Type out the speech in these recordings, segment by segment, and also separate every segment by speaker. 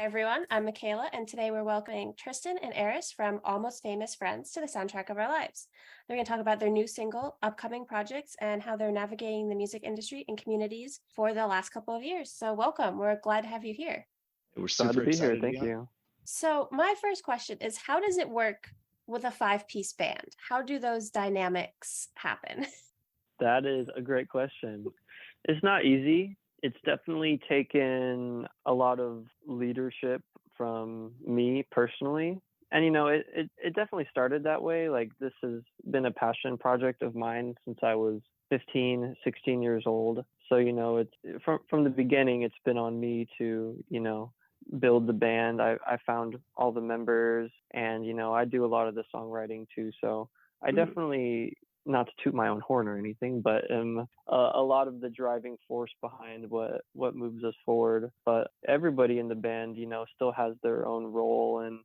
Speaker 1: Hi everyone, I'm Michaela, and today we're welcoming Tristan and Aris from Almost Famous Friends to the soundtrack of our lives. They're going to talk about their new single, upcoming projects, and how they're navigating the music industry and communities for the last couple of years. So welcome, we're glad to have you here.
Speaker 2: We're
Speaker 3: Glad
Speaker 2: super
Speaker 3: to be here.
Speaker 2: excited to be
Speaker 3: Thank
Speaker 2: on.
Speaker 3: you.
Speaker 1: So my first question is, how does it work with a five-piece band? How do those dynamics happen?
Speaker 3: That is a great question. It's not easy. It's definitely taken a lot of leadership from me personally. And, it definitely started that way. Like, this has been a passion project of mine since I was 15, 16 years old. So, it's from the beginning, it's been on me to, build the band. I found all the members and, I do a lot of the songwriting too. So I definitely, not to toot my own horn or anything, but a lot of the driving force behind what moves us forward. But everybody in the band, still has their own role, and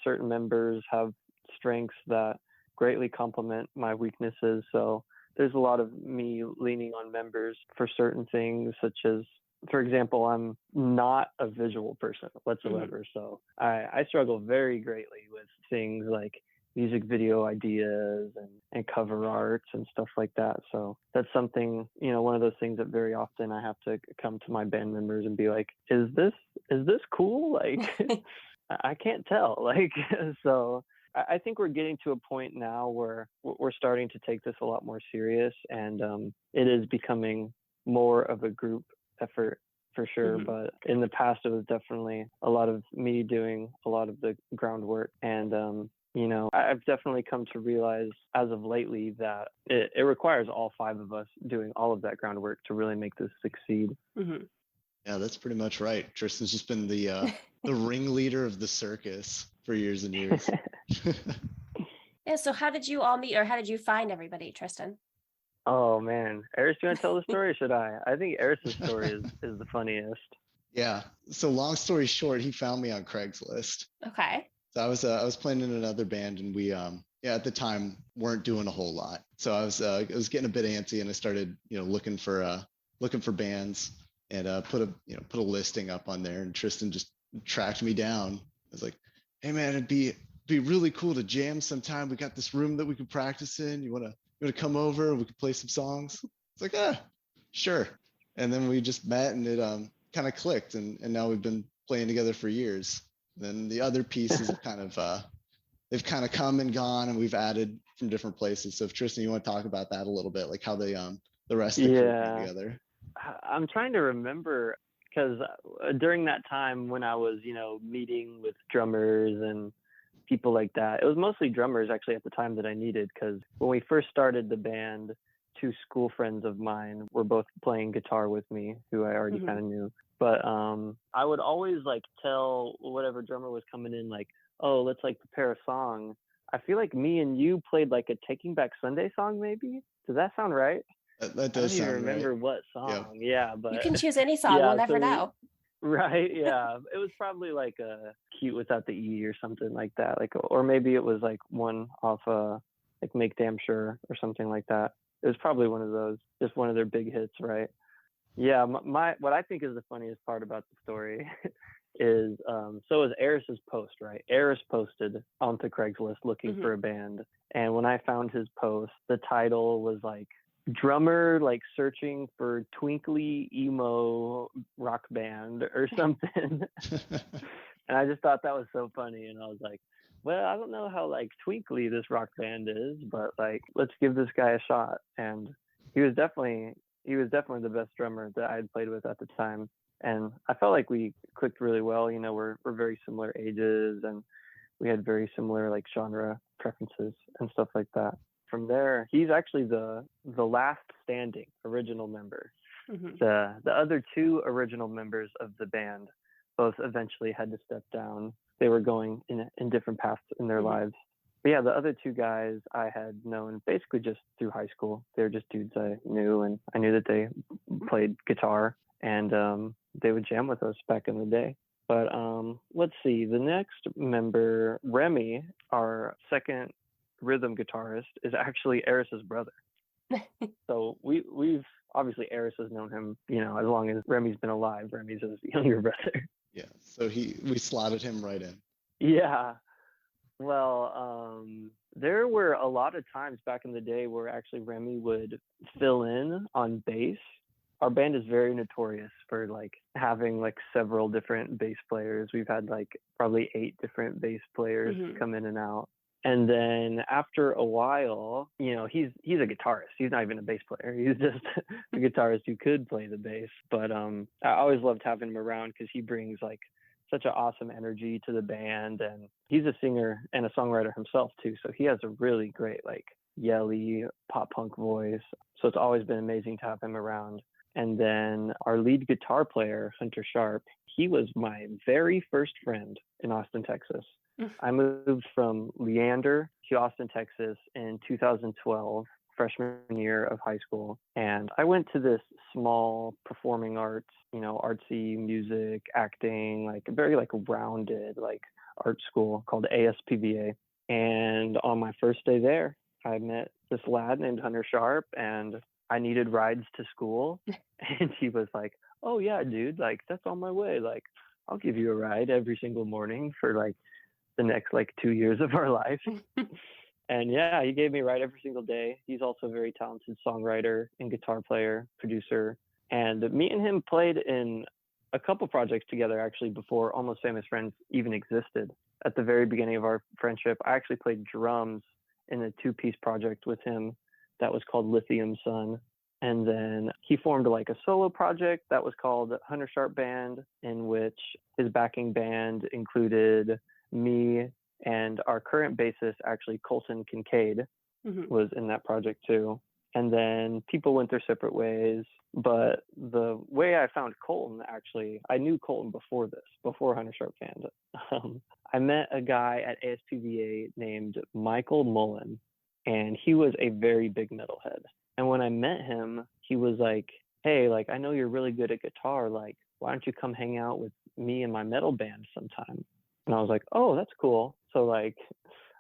Speaker 3: certain members have strengths that greatly complement my weaknesses. So there's a lot of me leaning on members for certain things, such as, for example, I'm not a visual person whatsoever. So I struggle very greatly with things like music video ideas and cover arts and stuff like that. So that's something, one of those things that very often I have to come to my band members and be like, is this cool? Like, I can't tell. Like, so I think we're getting to a point now where we're starting to take this a lot more serious, and it is becoming more of a group effort for sure. But in the past, it was definitely a lot of me doing a lot of the groundwork. And I've definitely come to realize as of lately that it requires all five of us doing all of that groundwork to really make this succeed.
Speaker 2: Yeah, that's pretty much right. Tristan's just been the ringleader of the circus for years and years.
Speaker 1: Yeah, so how did you all meet, or how did you find everybody, Tristan?
Speaker 3: Oh man, Aris, do you want to tell the story or should I? I think Aris's story is the funniest.
Speaker 2: Yeah. So long story short, he found me on Craigslist.
Speaker 1: Okay.
Speaker 2: So I was playing in another band, and we at the time weren't doing a whole lot. So I was getting a bit antsy, and I started looking for bands, and put a listing up on there, and Tristan just tracked me down. I was like, hey man, it'd be really cool to jam sometime. We got this room that we could practice in. You wanna come over and we could play some songs? It's like, sure. And then we just met, and it kind of clicked, and now we've been playing together for years. Then the other pieces have they've kind of come and gone, and we've added from different places. So if Tristan, you want to talk about that a little bit, like how they the rest of the crew came together.
Speaker 3: I'm trying to remember, because during that time when I was meeting with drummers and people like that, it was mostly drummers actually at the time that I needed, because when we first started the band, two school friends of mine were both playing guitar with me, who I already kind of knew. But I would always like tell whatever drummer was coming in, like, oh, let's like prepare a song. I feel like me and you played like a Taking Back Sunday song, maybe. Does that sound right?
Speaker 2: That does sound right.
Speaker 3: I don't even remember what song.
Speaker 2: Yep.
Speaker 3: Yeah, but
Speaker 1: you can choose any song. We'll never know.
Speaker 3: Right. Yeah. It was probably like a Cute Without the E or something like that. Like, or maybe it was like one off like Make Damn Sure or something like that. It was probably one of those, just one of their big hits, right? Yeah, what I think is the funniest part about the story is so is Aris's post, right? Aris posted onto Craigslist looking for a band, and when I found his post, the title was like drummer like searching for twinkly emo rock band or something. And I just thought that was so funny, and I was like, well, I don't know how like twinkly this rock band is, but like, let's give this guy a shot. And he was definitely the best drummer that I had played with at the time. And I felt like we clicked really well. We're very similar ages, and we had very similar like genre preferences and stuff like that. From there, he's actually the last standing original member. The other two original members of the band both eventually had to step down. They were going in different paths in their lives. But yeah, the other two guys I had known basically just through high school. They were just dudes I knew, and I knew that they played guitar, and they would jam with us back in the day. But let's see, the next member, Remy, our second rhythm guitarist, is actually Aris's brother. So we've obviously, Aris has known him, as long as Remy's been alive. Remy's his younger brother.
Speaker 2: Yeah. So we slotted him right in.
Speaker 3: Yeah. Well, there were a lot of times back in the day where actually Remy would fill in on bass. Our band is very notorious for like having like several different bass players. We've had like probably 8 different bass players come in and out. And then after a while, he's a guitarist. He's not even a bass player. He's just a guitarist who could play the bass. But I always loved having him around because he brings like such an awesome energy to the band, and he's a singer and a songwriter himself too. So he has a really great like yelly pop punk voice. So it's always been amazing to have him around. And then our lead guitar player, Hunter Sharp, he was my very first friend in Austin, Texas. I moved from Leander to Austin, Texas in 2012, freshman year of high school. And I went to this small performing arts, artsy music, acting, like a very like rounded like art school called ASPVA. And on my first day there, I met this lad named Hunter Sharp, and I needed rides to school. And he was like, "Oh yeah, dude, like that's on my way. Like I'll give you a ride every single morning for like the next like 2 years of our life." And yeah, he gave me a ride every single day. He's also a very talented songwriter and guitar player, producer. And me and him played in a couple projects together actually before Almost Famous Friends even existed. At the very beginning of our friendship, I actually played drums in a 2-piece project with him that was called Lithium Sun. And then he formed like a solo project that was called Hunter Sharp Band, in which his backing band included me and our current bassist, actually Colson Kincaid, was in that project too. And then people went their separate ways. But the way I found Colton, actually, I knew Colton before Hunter Sharp Band. I met a guy at ASPVA named Michael Mullen, and he was a very big metalhead. And when I met him, he was like, "Hey, like, I know you're really good at guitar. Like, why don't you come hang out with me and my metal band sometime?" And I was like, "Oh, that's cool." So like,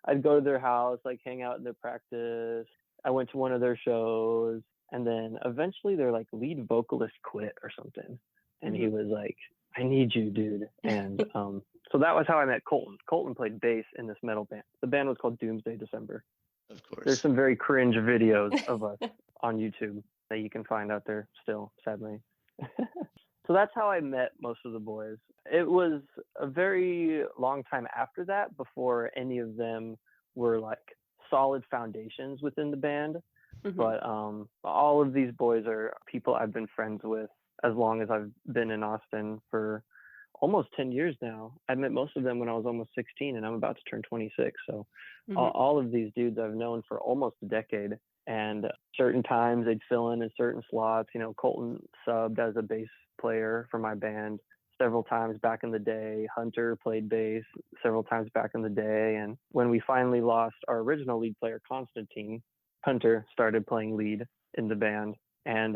Speaker 3: I'd go to their house, like hang out in their practice. I went to one of their shows, and then eventually their like lead vocalist quit or something. And he was like, "I need you, dude." And so that was how I met Colton. Colton played bass in this metal band. The band was called Doomsday December.
Speaker 2: Of course.
Speaker 3: There's some very cringe videos of us on YouTube that you can find out there still, sadly. So that's how I met most of the boys. It was a very long time after that before any of them were like solid foundations within the band. But all of these boys are people I've been friends with as long as I've been in Austin for almost 10 years now. I met most of them when I was almost 16, and I'm about to turn 26. So all of these dudes I've known for almost a decade. And certain times they'd fill in certain slots. Colton subbed as a bass player for my band several times back in the day. Hunter played bass several times back in the day. And when we finally lost our original lead player, Constantine, Hunter started playing lead in the band. And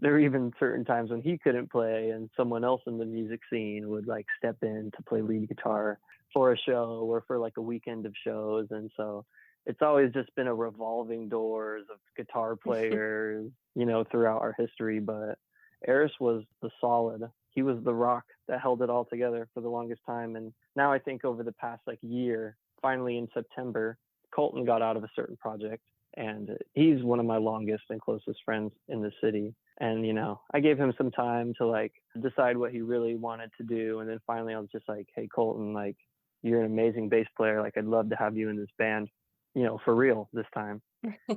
Speaker 3: there were even certain times when he couldn't play and someone else in the music scene would like step in to play lead guitar for a show or for like a weekend of shows. And so it's always just been a revolving doors of guitar players, throughout our history. But Aris was the solid. He was the rock that held it all together for the longest time. And now I think over the past like year, finally in September, Colton got out of a certain project. And he's one of my longest and closest friends in the city. And, I gave him some time to like decide what he really wanted to do. And then finally I was just like, "Hey, Colton, like, you're an amazing bass player. Like, I'd love to have you in this band, for real this time."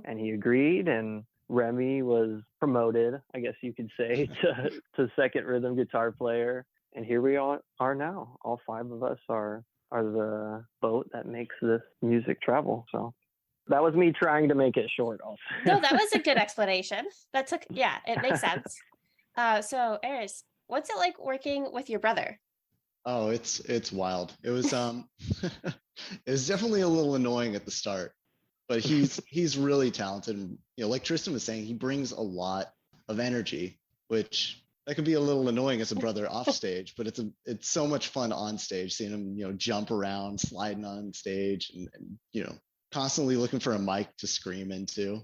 Speaker 3: And he agreed, and Remy was promoted, I guess you could say, to second rhythm guitar player. And here we are now. All 5 of us are the boat that makes this music travel. So that was me trying to make it short also.
Speaker 1: No, that was a good explanation. It makes sense. So Aris, what's it like working with your brother?
Speaker 2: Oh, it's wild. It was it was definitely a little annoying at the start, but he's really talented. And, like Tristan was saying, he brings a lot of energy, which that could be a little annoying as a brother off stage, but it's so much fun on stage, seeing him, jump around, sliding on stage, and constantly looking for a mic to scream into.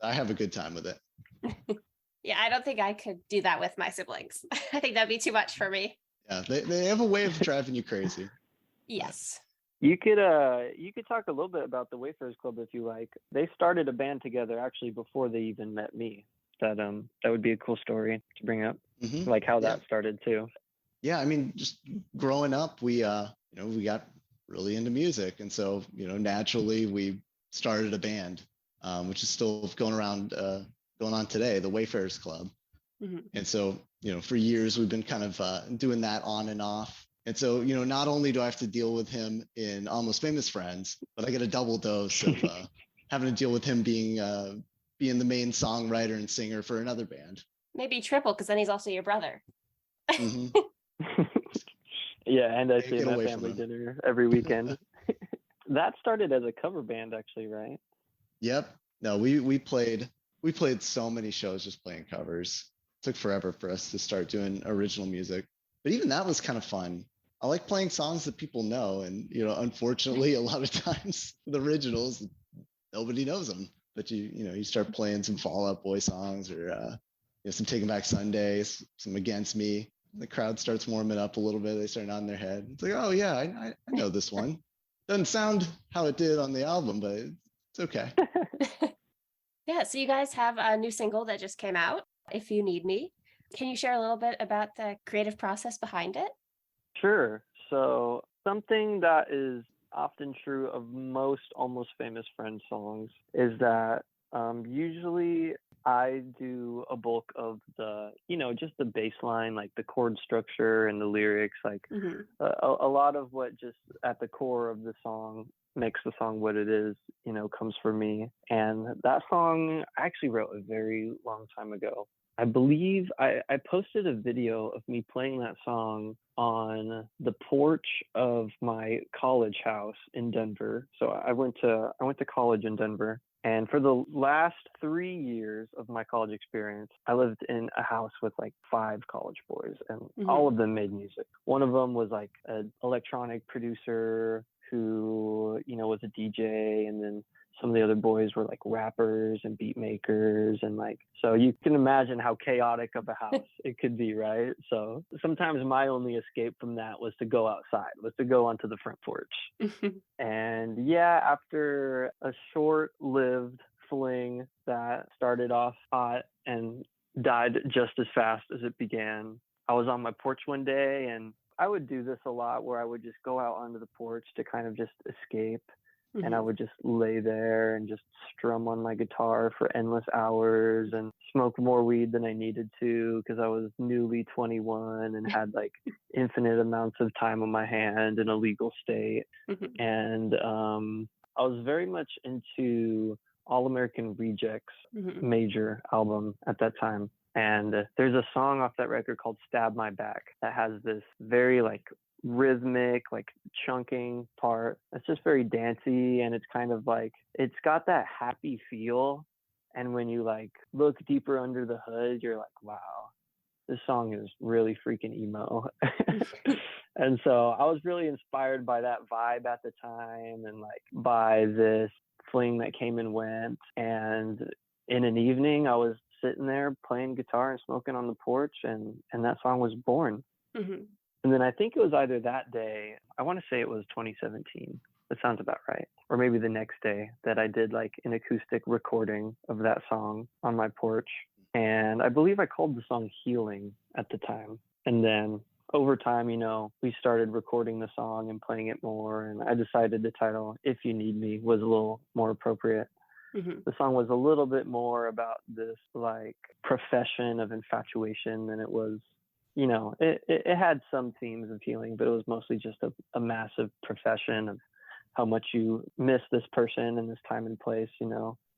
Speaker 2: I have a good time with it.
Speaker 1: Yeah, I don't think I could do that with my siblings. I think that'd be too much for me.
Speaker 2: Yeah, they have a way of driving you crazy.
Speaker 1: Yes.
Speaker 3: You could talk a little bit about the Wayfarers Club if you like. They started a band together actually before they even met me. That would be a cool story to bring up, like how that started too.
Speaker 2: Yeah, I mean, just growing up, we we got really into music, and so naturally we started a band, which is still going on today, the Wayfarers Club. And so for years we've been kind of doing that on and off. And so, not only do I have to deal with him in Almost Famous Friends, but I get a double dose of having to deal with him being the main songwriter and singer for another band.
Speaker 1: Maybe triple, because then he's also your brother.
Speaker 2: Mm-hmm.
Speaker 3: Yeah, and I see him at family dinner every weekend. That started as a cover band, actually, right?
Speaker 2: Yep. No, we played so many shows just playing covers. It took forever for us to start doing original music, but even that was kind of fun. I like playing songs that people know, and unfortunately, a lot of times the originals, nobody knows them. But you start playing some Fall Out Boy songs, or some Taking Back Sundays, some Against Me. The crowd starts warming up a little bit. They start nodding their head. It's like, oh yeah, I know this one. Doesn't sound how it did on the album, but it's okay.
Speaker 1: Yeah, so you guys have a new single that just came out, If You Need Me. Can you share a little bit about the creative process behind it?
Speaker 3: Sure. So something that is often true of most Almost Famous Friends songs is that usually I do a bulk of the, just the bass line, like the chord structure and the lyrics, like a lot of what just at the core of the song makes the song what it is, comes from me. And that song I actually wrote a very long time ago. I believe I posted a video of me playing that song on the porch of my college house in Denver. So I went to college in Denver. And for the last 3 years of my college experience, I lived in a house with like 5 college boys, and all of them made music. One of them was like an electronic producer who, was a DJ, and then some of the other boys were like rappers and beat makers, and like, so you can imagine how chaotic of a house it could be, right? So sometimes my only escape from that was to go outside, was to go onto the front porch. And yeah, after a short-lived fling that started off hot and died just as fast as it began, I was on my porch one day, and I would do this a lot where I would just go out onto the porch to kind of just escape. And I would just lay there and just strum on my guitar for endless hours and smoke more weed than I needed to because I was newly 21 and had like infinite amounts of time on my hand in a legal state. And I was very much into All American Rejects major album at that time. And there's a song off that record called Stab My Back that has this very like rhythmic, like chunking part. It's just very dancey, and it's kind of like, it's got that happy feel. And when you like look deeper under the hood, you're like, wow, this song is really freaking emo. And so I was really inspired by that vibe at the time, and like by this fling that came and went. And in an evening, I was sitting there playing guitar and smoking on the porch, and that song was born. And then I think it was either that day, I want to say it was 2017. That sounds about right. Or maybe the next day that I did like an acoustic recording of that song on my porch. And I believe I called the song Healing at the time. And then over time, we started recording the song and playing it more. And I decided the title, If You Need Me, was a little more appropriate. The song was a little bit more about this like profession of infatuation than it was, it had some themes of healing, but it was mostly just a massive profession of how much you miss this person in this time and place, and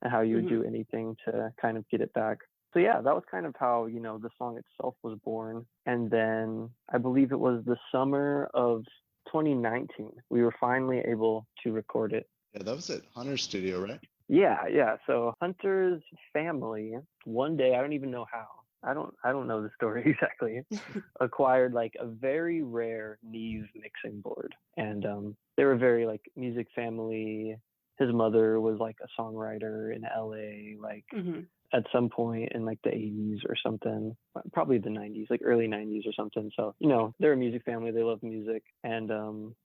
Speaker 3: how you would do anything to kind of get it back. So yeah, that was kind of how, the song itself was born. And then I believe it was the summer of 2019, we were finally able to record it.
Speaker 2: Yeah, that was at Hunter's studio, right?
Speaker 3: Yeah. So Hunter's family, one day, I don't even know how, I don't know the story exactly, acquired like a very rare Neve mixing board. And they were very like music family, his mother was like a songwriter in LA, like at some point in like the 80s or something, probably the 90s, like early 90s or something. So, they're a music family. They love music. And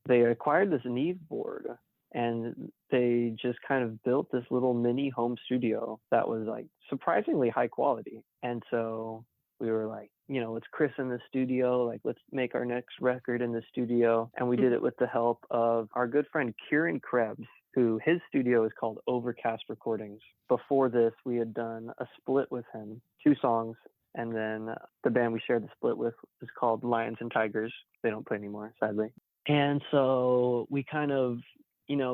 Speaker 3: they acquired this Neve board, and they just kind of built this little mini home studio that was like surprisingly high quality. And so we were like, let's christen the studio, like let's make our next record in the studio. And we did it with the help of our good friend Kieran Krebs, who his studio is called Overcast Recordings. Before this, we had done a split with him, 2 songs. And then the band we shared the split with is called Lions and Tigers. They don't play anymore, sadly. And so we kind of,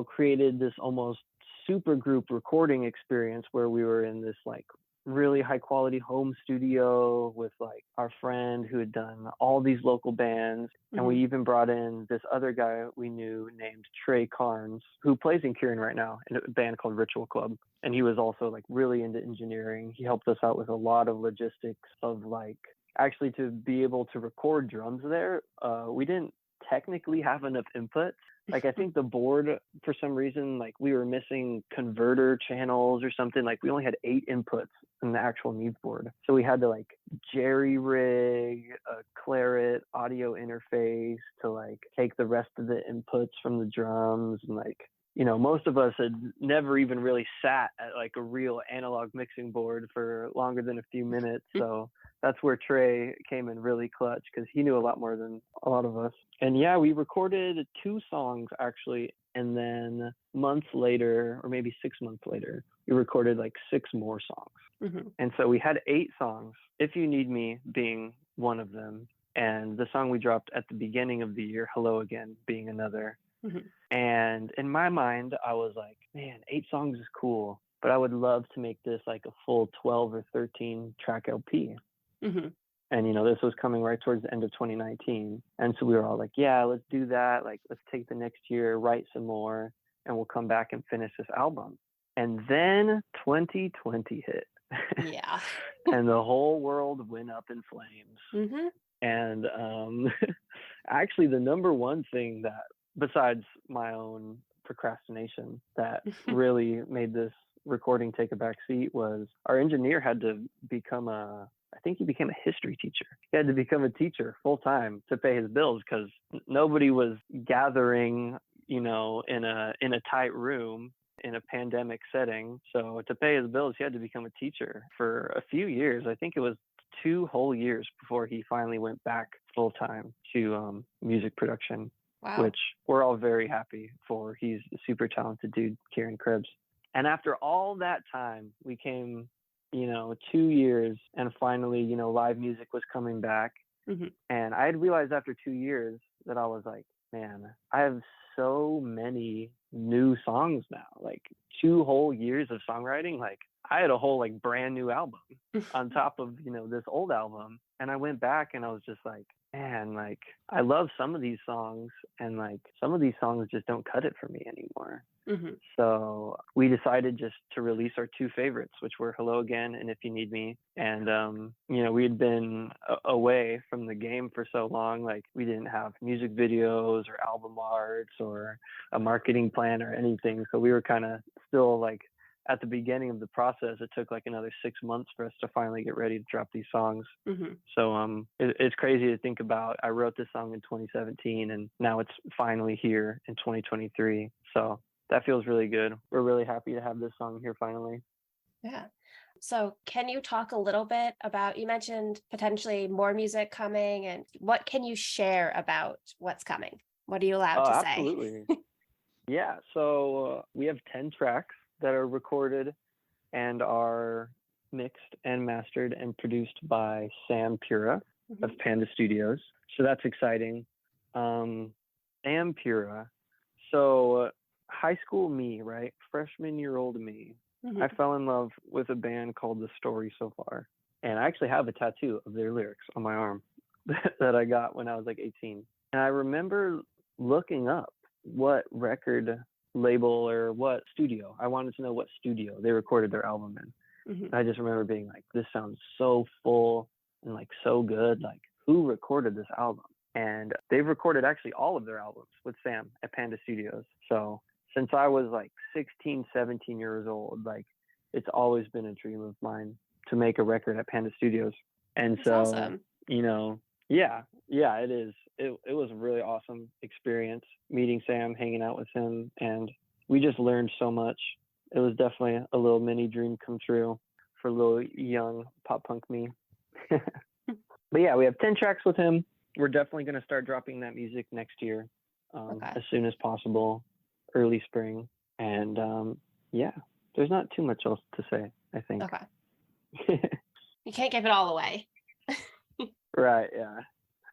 Speaker 3: created this almost super group recording experience where we were in this like really high quality home studio with like our friend who had done all these local bands. And we even brought in this other guy we knew named Trey Carnes, who plays in Kieran right now in a band called Ritual Club. And he was also like really into engineering. He helped us out with a lot of logistics of like actually to be able to record drums there. We didn't technically have enough inputs. Like I think the board, for some reason, like we were missing converter channels or something. Like we only had 8 inputs in the actual Neve board. So we had to like jerry rig a Claret audio interface to like take the rest of the inputs from the drums. And like, most of us had never even really sat at like a real analog mixing board for longer than a few minutes. So that's where Trey came in really clutch because he knew a lot more than a lot of us. And yeah, we recorded 2 songs actually. And then months later, or maybe 6 months later, we recorded like 6 more songs. And so we had 8 songs, If You Need Me being one of them. And the song we dropped at the beginning of the year, Hello Again, being another. And in my mind, I was like, man, 8 songs is cool, but I would love to make this like a full 12 or 13 track LP. And, this was coming right towards the end of 2019. And so we were all like, yeah, let's do that. Like, let's take the next year, write some more, and we'll come back and finish this album. And then 2020 hit.
Speaker 1: Yeah.
Speaker 3: And the whole world went up in flames. And actually, the number one thing that, besides my own procrastination, that really made this recording take a back seat was our engineer had to become I think he became a history teacher. He had to become a teacher full time to pay his bills because nobody was gathering, in a tight room in a pandemic setting. So to pay his bills, he had to become a teacher for a few years. I think it was 2 whole years before he finally went back full time to music production.
Speaker 1: Wow.
Speaker 3: Which we're all very happy for. He's a super talented dude, Kieran Krebs. And after all that time, we came, 2 years, and finally, live music was coming back. And I had realized after 2 years that I was like, man, I have so many new songs now, like 2 whole years of songwriting. Like I had a whole like brand new album on top of, this old album. And I went back and I was just like, man, like I love some of these songs, and like some of these songs just don't cut it for me anymore. So we decided just to release our 2 favorites, which were Hello Again and If You Need Me. And we had been away from the game for so long, like we didn't have music videos or album arts or a marketing plan or anything. So we were kind of still like at the beginning of the process. It took like another 6 months for us to finally get ready to drop these songs. So it's crazy to think about. I wrote this song in 2017 and now it's finally here in 2023. So that feels really good. We're really happy to have this song here finally.
Speaker 1: Yeah. So can you talk a little bit about, you mentioned potentially more music coming, and what can you share about what's coming? What are you allowed to say?
Speaker 3: Absolutely. Yeah. So we have 10 tracks that are recorded and are mixed and mastered and produced by Sam Pura of Panda Studios. So that's exciting. Sam Pura. So high school me, right? Freshman year old me. I fell in love with a band called The Story So Far. And I actually have a tattoo of their lyrics on my arm that I got when I was like 18. And I remember looking up what record label or what studio. I wanted to know what studio they recorded their album in. I just remember being like, this sounds so full and like so good. Like, who recorded this album? And they've recorded actually all of their albums with Sam at Panda Studios. So since I was like 16, 17 years old. Like, it's always been a dream of mine to make a record at Panda Studios. And
Speaker 1: That's
Speaker 3: so,
Speaker 1: awesome.
Speaker 3: yeah, it is. It was a really awesome experience meeting Sam, hanging out with him, and we just learned so much. It was definitely a little mini dream come true for little young pop punk me. But yeah, we have 10 tracks with him. We're definitely going to start dropping that music next year,
Speaker 1: Okay.
Speaker 3: as soon as possible, early spring. And yeah, there's not too much else to say, I think.
Speaker 1: Okay. You can't give it all away.
Speaker 3: Right, yeah.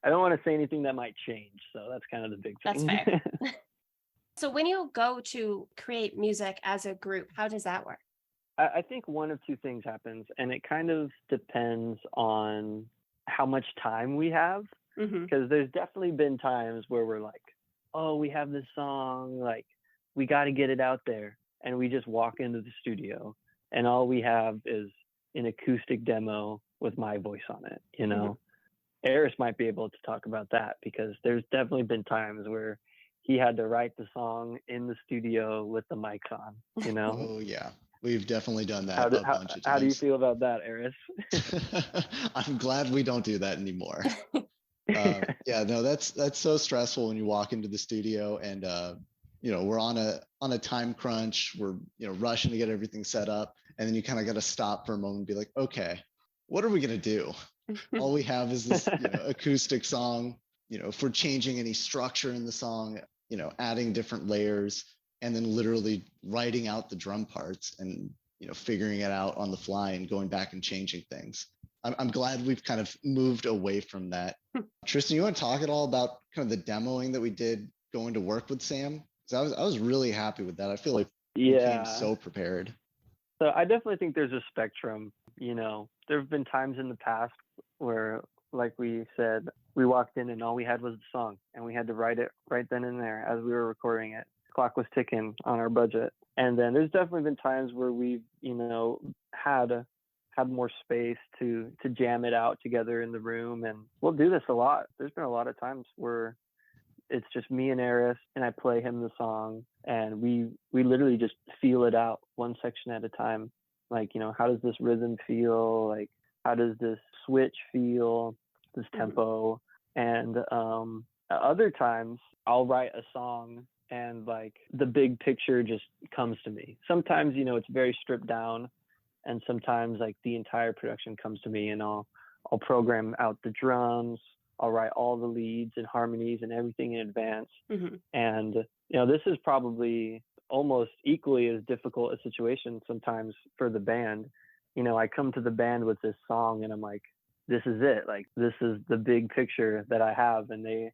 Speaker 3: I don't want to say anything that might change, so that's kind of the big
Speaker 1: That's
Speaker 3: thing.
Speaker 1: fair. So when you go to create music as a group, how does that work?
Speaker 3: I think one of two things happens, and it kind of depends on how much time we have.
Speaker 1: Mm-hmm.
Speaker 3: Because there's definitely been times where we're like, oh, we have this song, like, we got to get it out there. And we just walk into the studio, and all we have is an acoustic demo with my voice on it,
Speaker 1: Mm-hmm.
Speaker 3: Aris might be able to talk about that, because there's definitely been times where he had to write the song in the studio with the mics on,
Speaker 2: Oh yeah, we've definitely done
Speaker 3: How
Speaker 2: that
Speaker 3: do,
Speaker 2: a bunch of
Speaker 3: how do you
Speaker 2: times.
Speaker 3: feel about that, Aris?
Speaker 2: I'm glad we don't do that anymore. Yeah, no, that's so stressful when you walk into the studio and we're on a time crunch. We're rushing to get everything set up, and then you kind of got to stop for a moment and be like, okay, what are we gonna do? All we have is this acoustic song. If we're changing any structure in the song, adding different layers, and then literally writing out the drum parts and figuring it out on the fly and going back and changing things. I'm glad we've kind of moved away from that. Tristan, you want to talk at all about kind of the demoing that we did going to work with Sam? Because I was really happy with that. I feel like we came so prepared.
Speaker 3: So I definitely think there's a spectrum. There have been times in the past where, like we said, we walked in and all we had was the song, and we had to write it right then and there as we were recording it. Clock was ticking on our budget. And then there's definitely been times where we've, had more space to jam it out together in the room, and we'll do this a lot. There's been a lot of times where it's just me and Aris, and I play him the song, and we literally just feel it out one section at a time. Like, how does this rhythm feel? Like, how does this switch feel? This tempo? And other times I'll write a song and like the big picture just comes to me. Sometimes, it's very stripped down, and sometimes like the entire production comes to me, and I'll program out the drums. I'll write all the leads and harmonies and everything in advance.
Speaker 1: Mm-hmm.
Speaker 3: And, this is probably almost equally as difficult a situation sometimes for the band. I come to the band with this song and I'm like, this is it. Like, this is the big picture that I have. And they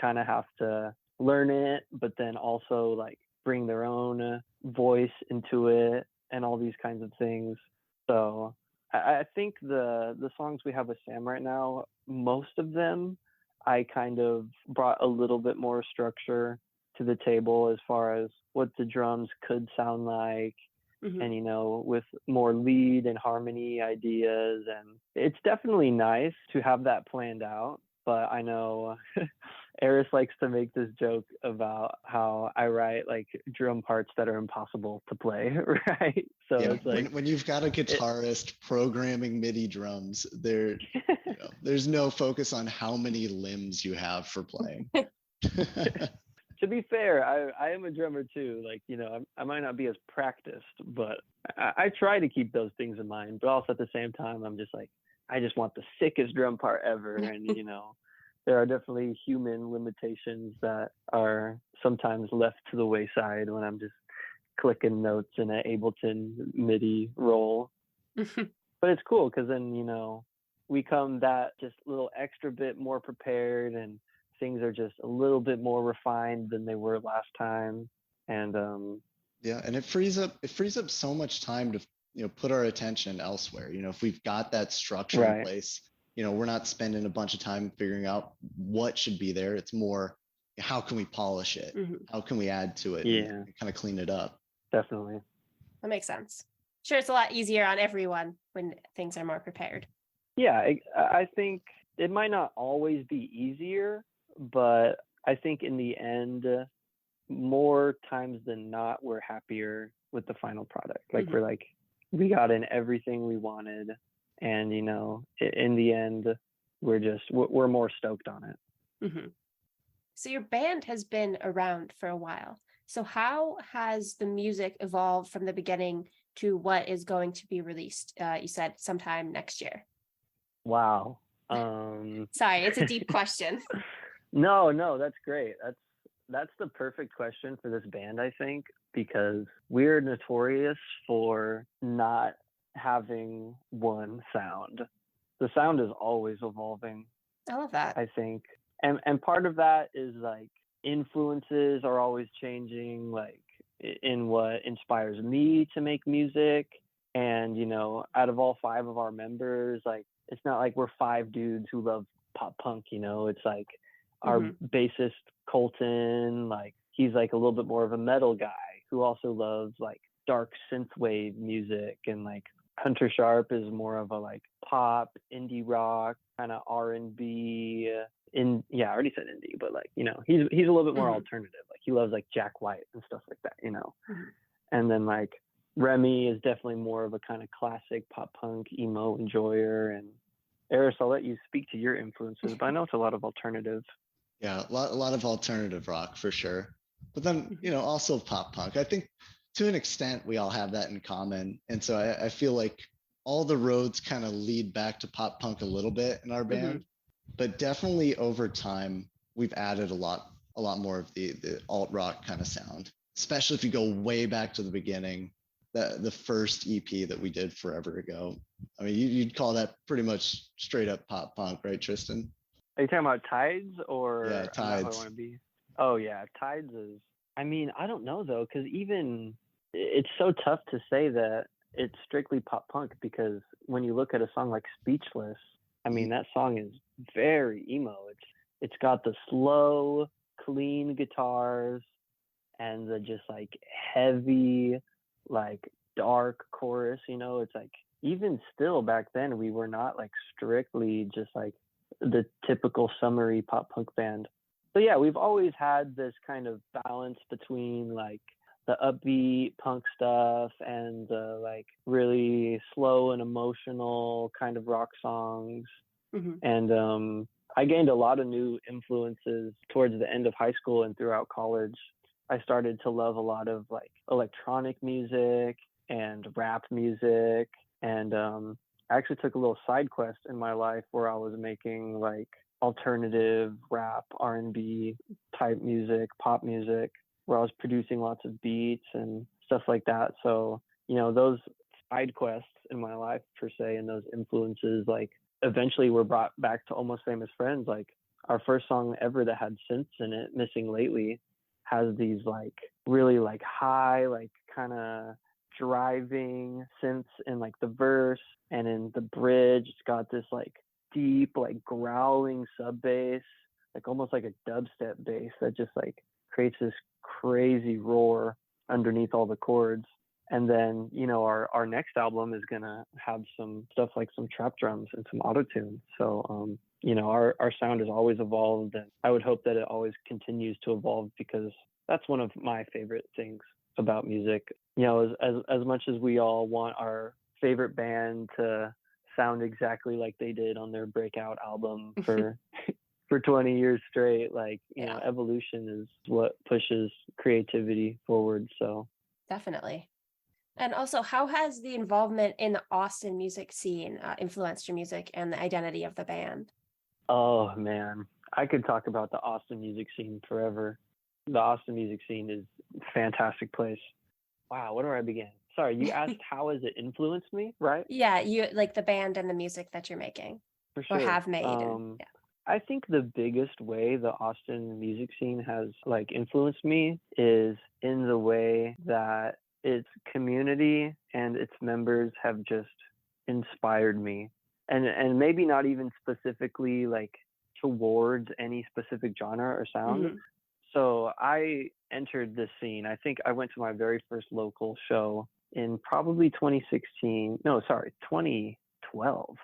Speaker 3: kind of have to learn it, but then also like bring their own voice into it and all these kinds of things. So I think the songs we have with Sam right now, most of them, I kind of brought a little bit more structure to the table as far as what the drums could sound like.
Speaker 1: Mm-hmm.
Speaker 3: And, with more lead and harmony ideas. And it's definitely nice to have that planned out. But I know Aris likes to make this joke about how I write like drum parts that are impossible to play, right? So
Speaker 2: yeah,
Speaker 3: it's like
Speaker 2: when you've got a guitarist programming MIDI drums, there's no focus on how many limbs you have for playing.
Speaker 3: To be fair, I am a drummer too. Like, I might not be as practiced, but I try to keep those things in mind. But also at the same time, I'm just like, I just want the sickest drum part ever. And, there are definitely human limitations that are sometimes left to the wayside when I'm just clicking notes in an Ableton MIDI roll. But it's cool because then, we come that just little extra bit more prepared, and things are just a little bit more refined than they were last time. And
Speaker 2: yeah, and it frees up so much time to put our attention elsewhere. If we've got that structure in place, we're not spending a bunch of time figuring out what should be there. It's more, how can we polish it?
Speaker 1: Mm-hmm.
Speaker 2: How can we add to it?
Speaker 3: Yeah,
Speaker 2: and kind of clean it up.
Speaker 3: Definitely.
Speaker 1: That makes sense. Sure, it's a lot easier on everyone when things are more prepared.
Speaker 3: Yeah, I think it might not always be easier, but I think in the end, more times than not, we're happier with the final product. Like
Speaker 1: Mhm.
Speaker 3: we're like, we got in everything we wanted, and in the end, we're more stoked on it.
Speaker 1: Mhm. So your band has been around for a while. So how has the music evolved from the beginning to what is going to be released? You said sometime next year.
Speaker 3: Wow.
Speaker 1: Sorry, it's a deep question.
Speaker 3: No, that's great. That's the perfect question for this band, I think, because we're notorious for not having one sound. The sound is always evolving,
Speaker 1: I love that.
Speaker 3: I think. And part of that is like influences are always changing, like in what inspires me to make music. And, out of all five of our members, like it's not like we're five dudes who love pop punk, it's like our
Speaker 1: Mhm.
Speaker 3: bassist Colton, like he's like a little bit more of a metal guy who also loves like dark synthwave music, and like Hunter Sharp is more of a like pop, indie rock, kind of R&B. I already said indie, but like he's a little bit more
Speaker 1: Mhm.
Speaker 3: alternative. Like he loves like Jack White and stuff like that.
Speaker 1: Mhm.
Speaker 3: And then like Remy is definitely more of a kind of classic pop punk emo enjoyer. And Aris, I'll let you speak to your influences, but I know it's a lot of alternative.
Speaker 2: Yeah, a lot of alternative rock for sure. But then,
Speaker 1: Mhm.
Speaker 2: also pop punk. I think to an extent we all have that in common. And so I feel like all the roads kind of lead back to pop punk a little bit in our
Speaker 1: Mhm.
Speaker 2: band. But definitely over time, we've added a lot more of the alt rock kind of sound, especially if you go way back to the beginning, the first EP that we did forever ago. I mean, you'd call that pretty much straight up pop punk, right, Tristan?
Speaker 3: Are you talking about Tides
Speaker 2: Yeah,
Speaker 3: or I'm Not Who I
Speaker 2: Tides.
Speaker 3: Want to Be? Oh yeah, Tides is. I mean, I don't know though, because even it's so tough to say that it's strictly pop punk, because when you look at a song like Speechless, I mean that song is very emo. It's got the slow, clean guitars and the just like heavy, like dark chorus. It's like even still back then we were not like strictly just like the typical summery pop punk band. So yeah, we've always had this kind of balance between like the upbeat punk stuff and the like really slow and emotional kind of rock songs.
Speaker 1: Mhm.
Speaker 3: And I gained a lot of new influences towards the end of high school and throughout college. I started to love a lot of like electronic music and rap music. And I actually took a little side quest in my life where I was making like alternative rap, R&B type music, pop music, where I was producing lots of beats and stuff like that. So, those side quests in my life per se, and those influences like eventually were brought back to Almost Famous Friends. Like our first song ever that had synths in it, Missing Lately, has these like really like high, like kind of driving synths in like the verse, and in the bridge it's got this like deep like growling sub bass, like almost like a dubstep bass that just like creates this crazy roar underneath all the chords. And then our next album is gonna have some stuff like some trap drums and some auto tune. So our sound has always evolved, and I would hope that it always continues to evolve, because that's one of my favorite things about music. As much as we all want our favorite band to sound exactly like they did on their breakout album for 20 years straight, like
Speaker 1: Yeah,
Speaker 3: evolution is what pushes creativity forward. So
Speaker 1: definitely. And also, how has the involvement in the Austin music scene influenced your music and the identity of the band?
Speaker 3: oh man, I could talk about the Austin music scene forever. The Austin music scene is a fantastic place. Wow, where do I begin? Sorry, you asked how has it influenced me, right?
Speaker 1: Yeah, you like the band and the music that you're making
Speaker 3: For
Speaker 1: or
Speaker 3: sure.
Speaker 1: have made, and yeah.
Speaker 3: I think the biggest way the Austin music scene has like influenced me is in the way that its community and its members have just inspired me. And maybe not even specifically like towards any specific genre or sound.
Speaker 1: Mhm.
Speaker 3: So I entered this scene. I think I went to my very first local show in probably 2016. No, sorry, 2012.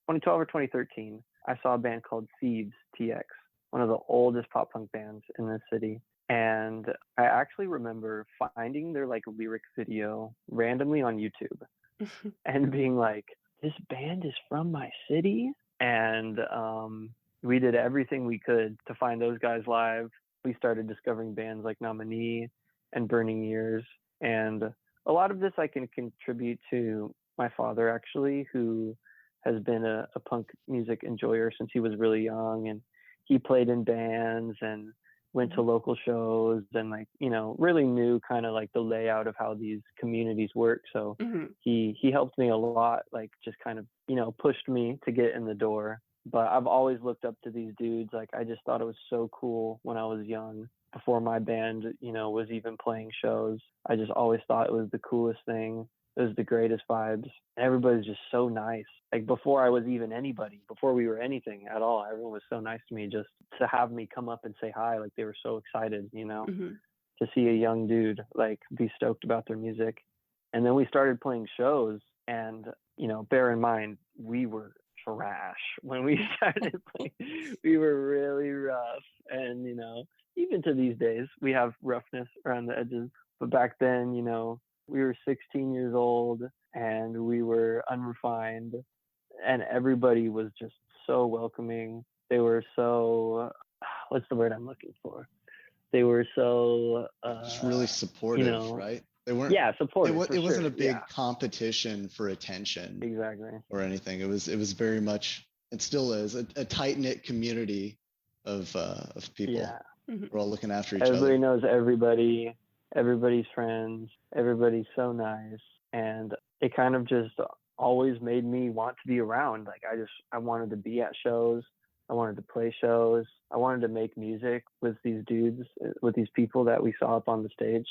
Speaker 3: 2012 or 2013. I saw a band called Thieves TX, one of the oldest pop punk bands in the city. And I actually remember finding their like lyric video randomly on YouTube and being like, this band is from my city. And we did everything we could to find those guys live. We started discovering bands like Nominee and Burning Years. And a lot of this I can contribute to my father, actually, who has been a punk music enjoyer since he was really young. And he played in bands and went to local shows and like, you know, really knew kind of like the layout of how these communities work. So he helped me a lot, like just kind of, you know, pushed me to get in the door. But I've always looked up to these dudes. Like I just thought it was so cool when I was young, before my band, you know, was even playing shows. I just always thought it was the coolest thing. It was the greatest vibes. Everybody's just so nice. Like before I was even anybody, before we were anything at all, everyone was so nice to me. Just to have me come up and say hi, like they were so excited, you know, to see a young dude like be stoked about their music. And then we started playing shows, and you know, bear in mind we were trash when we started playing. We were really rough, and you know, even to these days we have roughness around the edges. But back then, you know, we were 16 years old and we were unrefined, and everybody was just so welcoming. They were so, what's the word I'm looking for? They were so,
Speaker 2: just really supportive,
Speaker 3: you know,
Speaker 2: right? They weren't.
Speaker 3: Yeah, supportive.
Speaker 2: It wasn't
Speaker 3: sure.
Speaker 2: a big competition for attention,
Speaker 3: exactly,
Speaker 2: or anything. It was very much, it still is, a tight knit community of people.
Speaker 3: Yeah.
Speaker 2: We're all looking after each
Speaker 3: Everybody
Speaker 2: other.
Speaker 3: knows everybody. Everybody's friends. Everybody's so nice, and it kind of just always made me want to be around. Like I wanted to be at shows. I wanted to play shows. I wanted to make music with these dudes, with these people that we saw up on the stage.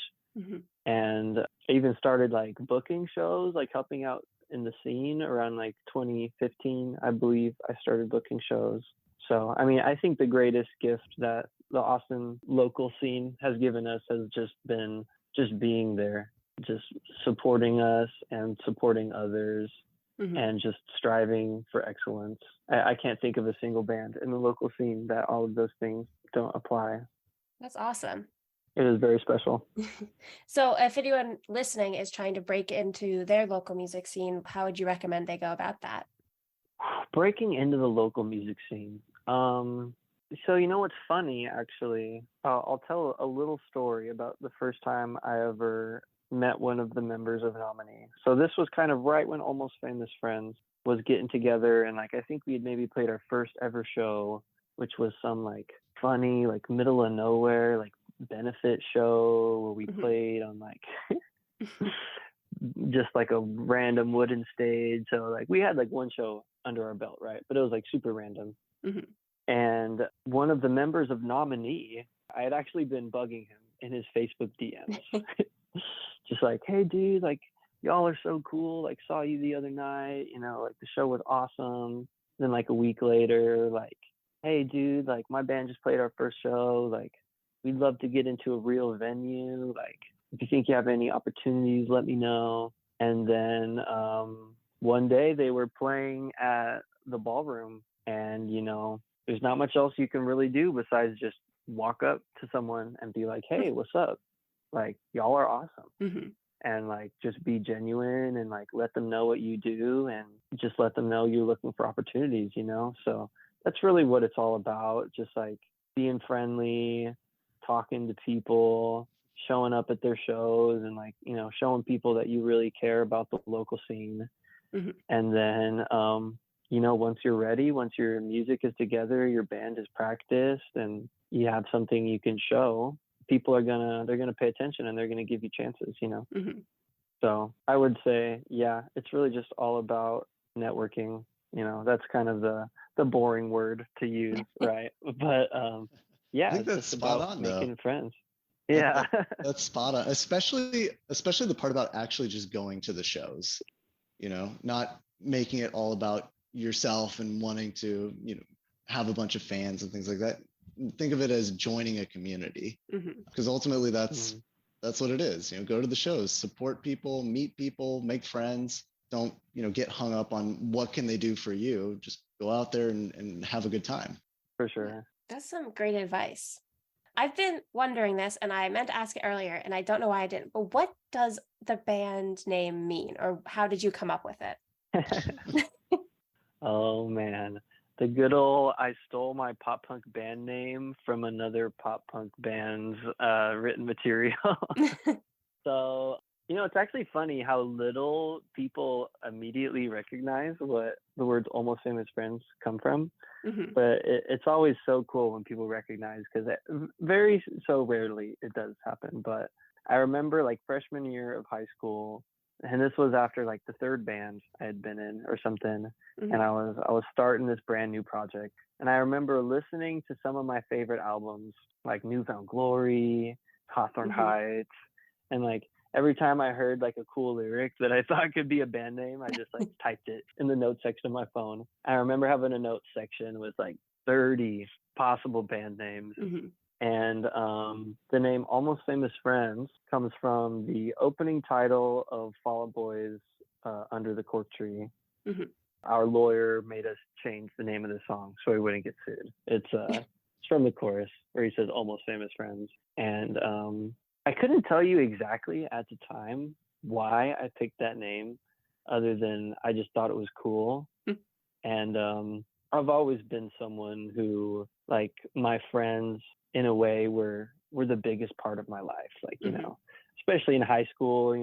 Speaker 3: And I even started like booking shows, like helping out in the scene around like 2015, I believe I started booking shows. So, I mean, I think the greatest gift that the Austin local scene has given us has just been just being there, just supporting us and supporting others, and just striving for excellence. I can't think of a single band in the local scene that all of those things don't apply.
Speaker 1: That's awesome.
Speaker 3: It is very special.
Speaker 1: So if anyone listening is trying to break into their local music scene, how would you recommend they go about that?
Speaker 3: Breaking into the local music scene. So you know what's funny, actually? I'll tell a little story about the first time I ever met one of the members of Nominee. So this was kind of right when Almost Famous Friends was getting together, and like I think we had maybe played our first ever show, which was some like funny, like middle of nowhere, like benefit show where we played on like just like a random wooden stage. So like we had like one show under our belt, right? But it was like super random. And one of the members of Nominee, I had actually been bugging him in his Facebook DMs. Just like, hey dude, like y'all are so cool. Like saw you the other night, you know, like the show was awesome. Then like a week later, like, hey dude, like my band just played our first show. Like we'd love to get into a real venue. Like if you think you have any opportunities, let me know. And then one day they were playing at the ballroom, and you know, there's not much else you can really do besides just walk up to someone and be like, hey, what's up? Like y'all are awesome. And like just be genuine and like let them know what you do, and just let them know you're looking for opportunities, you know? So that's really what it's all about. Just like being friendly, talking to people, showing up at their shows, and like, you know, showing people that you really care about the local scene. And then you know, once you're ready, once your music is together, your band is practiced, and you have something you can show, people are they're gonna pay attention, and they're gonna give you chances, you know. So I would say, yeah, it's really just all about networking. You know, that's kind of the boring word to use, right? But yeah,
Speaker 2: I think
Speaker 3: it's
Speaker 2: that's
Speaker 3: just
Speaker 2: spot
Speaker 3: about
Speaker 2: on,
Speaker 3: making
Speaker 2: though.
Speaker 3: friends. Yeah.
Speaker 2: That's spot on, especially the part about actually just going to the shows, you know, not making it all about yourself and wanting to, you know, have a bunch of fans and things like that. Think of it as joining a community, because ultimately that's what it is. You know, go to the shows, support people, meet people, make friends. Don't, you know, get hung up on what can they do for you. Just go out there and have a good time.
Speaker 3: For sure.
Speaker 1: That's some great advice. I've been wondering this, and I meant to ask it earlier, and I don't know why I didn't, but what does the band name mean, or how did you come up with it?
Speaker 3: Oh man, the good old I stole my pop punk band name from another pop punk band's written material. So, it's actually funny how little people immediately recognize what the words almost famous friends come from.
Speaker 1: Mhm.
Speaker 3: But it's always so cool when people recognize, because very so rarely it does happen. But I remember like freshman year of high school, and this was after like the third band I had been in or something, and
Speaker 1: Mhm.
Speaker 3: I was starting this brand new project, and I remember listening to some of my favorite albums like New Found Glory, Hawthorne
Speaker 1: Mhm.
Speaker 3: Heights, and like every time I heard like a cool lyric that I thought could be a band name, I just like typed it in the notes section of my phone. I remember having a notes section with like 30 possible band names.
Speaker 1: Mhm.
Speaker 3: And the name Almost Famous Friends comes from the opening title of Fall Out Boy's Under the Cork Tree.
Speaker 1: Mhm.
Speaker 3: Our lawyer made us change the name of the song so he wouldn't get sued. It's from the chorus where he says Almost Famous Friends. And I couldn't tell you exactly at the time why I picked that name, other than I just thought it was cool.
Speaker 1: Mm.
Speaker 3: And I've always been someone who, like, my friends in a way were the biggest part of my life. Like, especially in high school,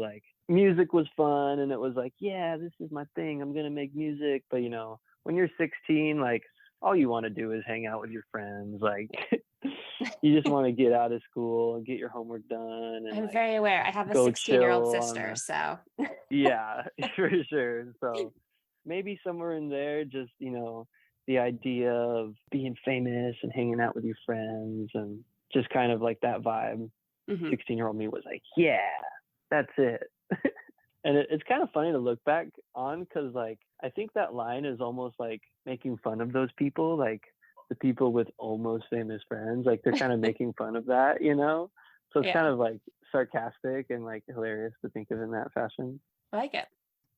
Speaker 3: like music was fun, and it was like, yeah, this is my thing. I'm gonna make music. But when you're 16, like all you want to do is hang out with your friends. Like you just want to get out of school and get your homework done and
Speaker 1: I'm
Speaker 3: like
Speaker 1: very aware. I have a
Speaker 3: go
Speaker 1: 16-year-old
Speaker 3: chill on
Speaker 1: sister, so.
Speaker 3: yeah, for sure. So maybe somewhere in there, just, the idea of being famous and hanging out with your friends and just kind of like that vibe.
Speaker 1: Mhm.
Speaker 3: 16-year-old me was like, yeah, that's it. And it's kind of funny to look back on, because like I think that line is almost like making fun of those people, like the people with almost famous friends. Like they're kind of making fun of that, So it's kind
Speaker 1: Yeah,
Speaker 3: of like sarcastic and like hilarious to think of in that fashion.
Speaker 1: I like it.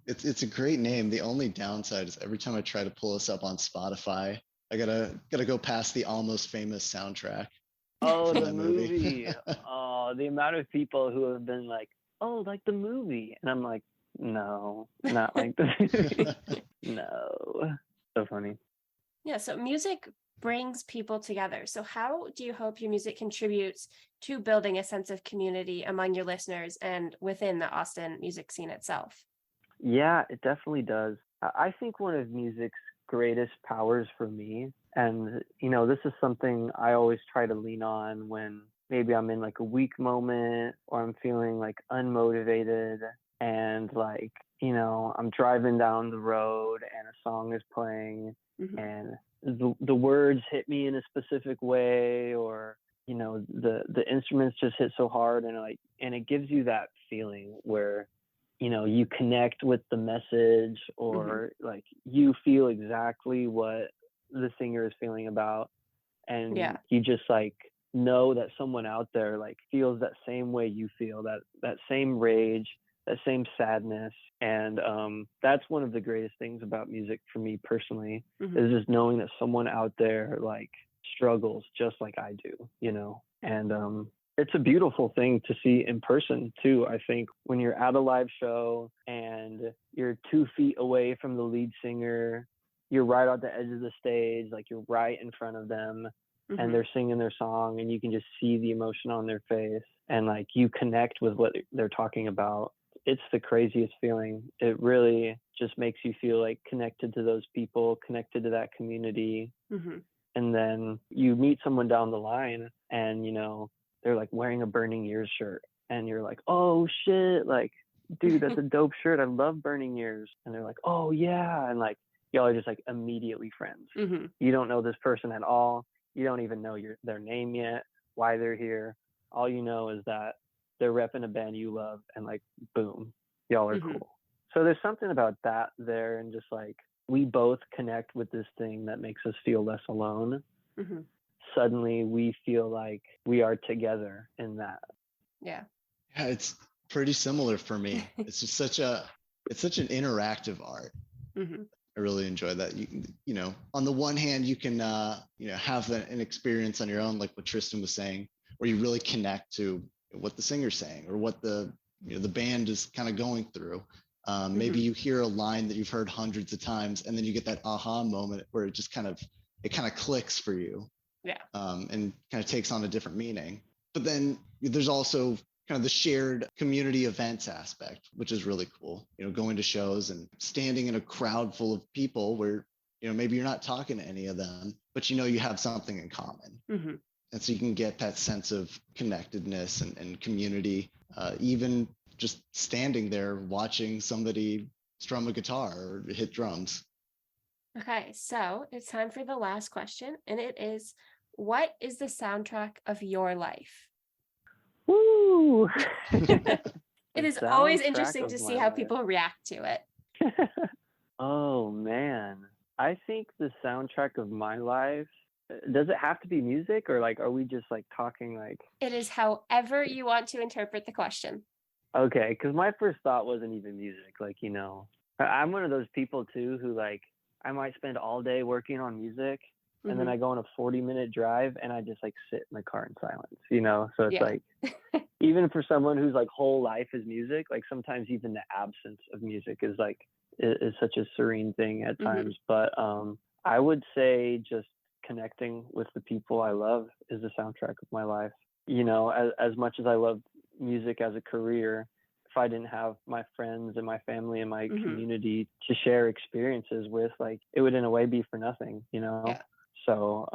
Speaker 2: It's a great name. The only downside is every time I try to pull us up on Spotify, I gotta go past the Almost Famous soundtrack
Speaker 3: Oh,
Speaker 2: from
Speaker 3: the
Speaker 2: that movie.
Speaker 3: movie. Oh, the amount of people who have been like, oh, like the movie. And I'm like, no, not like the movie. No. So funny.
Speaker 1: Yeah, so music brings people together. So how do you hope your music contributes to building a sense of community among your listeners and within the Austin music scene itself?
Speaker 3: Yeah, it definitely does. I think one of music's greatest powers for me, and this is something I always try to lean on when maybe I'm in like a weak moment or I'm feeling like unmotivated, and like, I'm driving down the road and a song is playing,
Speaker 1: Mhm.
Speaker 3: and the words hit me in a specific way, or the instruments just hit so hard, and it gives you that feeling where you connect with the message,
Speaker 1: Mhm.
Speaker 3: or like you feel exactly what the singer is feeling about, and
Speaker 1: Yeah.
Speaker 3: you just like know that someone out there like feels that same way you feel, that same rage, that same sadness. And that's one of the greatest things about music for me personally,
Speaker 1: Mhm.
Speaker 3: is just knowing that someone out there like struggles just like I do, and it's a beautiful thing to see in person too. I think when you're at a live show and you're 2 feet away from the lead singer, you're right at the edge of the stage, like you're right in front of them, and
Speaker 1: Mhm.
Speaker 3: they're singing their song, and you can just see the emotion on their face, and like you connect with what they're talking about. It's the craziest feeling. It really just makes you feel like connected to those people, connected to that community.
Speaker 1: Mhm.
Speaker 3: And then you meet someone down the line, and they're like wearing a Burning Years shirt, and you're like, oh shit, like dude, that's a dope shirt, I love Burning Years. And they're like, oh yeah. And like y'all are just like immediately friends.
Speaker 1: Mhm.
Speaker 3: You don't know this person at all, you don't even know their name yet, why they're here. All you know is that they're repping a band you love, and like boom, y'all are
Speaker 1: Mhm.
Speaker 3: cool. So there's something about that there, and just like we both connect with this thing that makes us feel less alone.
Speaker 1: Mhm.
Speaker 3: Suddenly we feel like we are together in that.
Speaker 1: Yeah.
Speaker 2: Yeah, it's pretty similar for me. It's just it's such an interactive art.
Speaker 1: Mhm.
Speaker 2: I really enjoy that. You know, on the one hand, you can have an experience on your own, like what Tristan was saying, where you really connect to what the singer's saying or what the band is kind of going through. Maybe you hear a line that you've heard hundreds of times, and then you get that aha moment where it just kind of clicks for you.
Speaker 1: Yeah.
Speaker 2: And kind of takes on a different meaning. But then there's also kind of the shared community events aspect, which is really cool. You know, going to shows and standing in a crowd full of people where, maybe you're not talking to any of them, but you have something in common. And so you can get that sense of connectedness and community, even just standing there watching somebody strum a guitar or hit drums.
Speaker 1: Okay, so it's time for the last question, and it is, what is the soundtrack of your life?
Speaker 3: Woo!
Speaker 1: It is always interesting to see how people react to it.
Speaker 3: Oh man, I think the soundtrack of my life, does it have to be music, or like are we just like talking like?
Speaker 1: It is however you want to interpret the question.
Speaker 3: Okay, because my first thought wasn't even music. Like, I'm one of those people too who like, I might spend all day working on music, and then I go on a 40-minute drive and I just like sit in the car in silence, so it's like, even for someone whose like whole life is music, like sometimes even the absence of music is like, is such a serene thing at times. But I would say just connecting with the people I love is the soundtrack of my life. As much as I love music as a career, if I didn't have my friends and my family and my community to share experiences with, like, it would in a way be for nothing, So,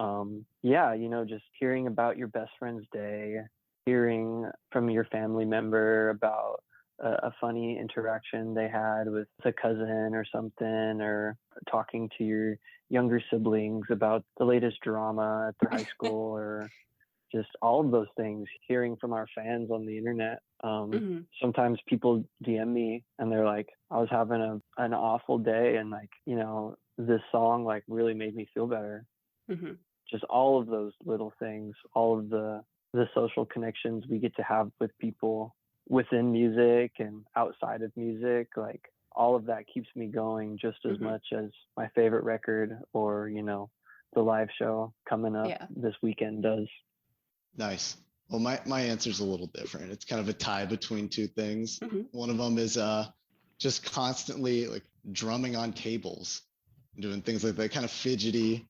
Speaker 3: just hearing about your best friend's day, hearing from your family member about a funny interaction they had with a cousin or something, or talking to your younger siblings about the latest drama at their high school, or just all of those things, hearing from our fans on the internet. Sometimes people DM me and they're like, I was having an awful day, and like, this song like really made me feel better. Just all of those little things, all of the social connections we get to have with people within music and outside of music, like all of that keeps me going just as much as my favorite record or, the live show coming up this weekend does.
Speaker 2: Nice. Well, my answer is a little different. It's kind of a tie between two things. One of them is just constantly like drumming on tables, doing things like that, kind of fidgety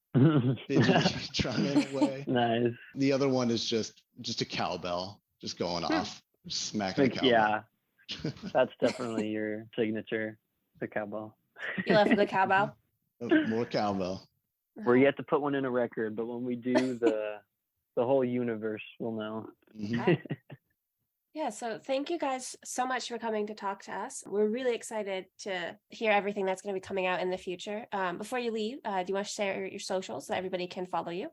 Speaker 2: drumming away.
Speaker 3: Nice.
Speaker 2: The other one is just a cowbell, just going off, smacking a cowbell.
Speaker 3: Yeah, that's definitely your signature, the cowbell.
Speaker 1: You love the cowbell?
Speaker 2: More cowbell.
Speaker 3: We're yet to put one in a record, but when we do, the whole universe will know.
Speaker 1: Yeah, so thank you guys so much for coming to talk to us. We're really excited to hear everything that's going to be coming out in the future. Before you leave, do you want to share your socials so that everybody can follow you?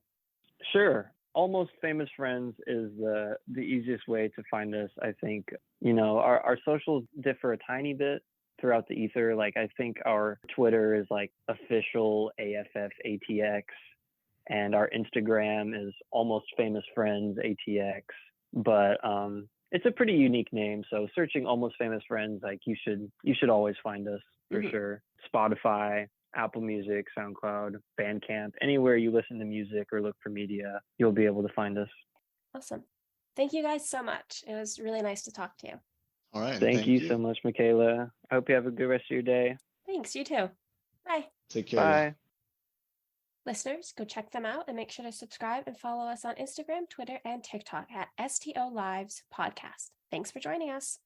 Speaker 3: Sure. Almost Famous Friends is the easiest way to find us. I think, our socials differ a tiny bit throughout the ether. Like, I think our Twitter is like official AFF and our Instagram is Almost Famous Friends ATX. But it's a pretty unique name. So searching Almost Famous Friends, like you should always find us for sure. Spotify, Apple Music, SoundCloud, Bandcamp, anywhere you listen to music or look for media, you'll be able to find us.
Speaker 1: Awesome. Thank you guys so much. It was really nice to talk to you.
Speaker 2: All right.
Speaker 3: Thank you so much, Michaela. I hope you have a good rest of your day.
Speaker 1: Thanks. You too. Bye.
Speaker 2: Take care.
Speaker 3: Bye.
Speaker 1: Listeners, go check them out and make sure to subscribe and follow us on Instagram, Twitter, and TikTok at STO Lives Podcast. Thanks for joining us.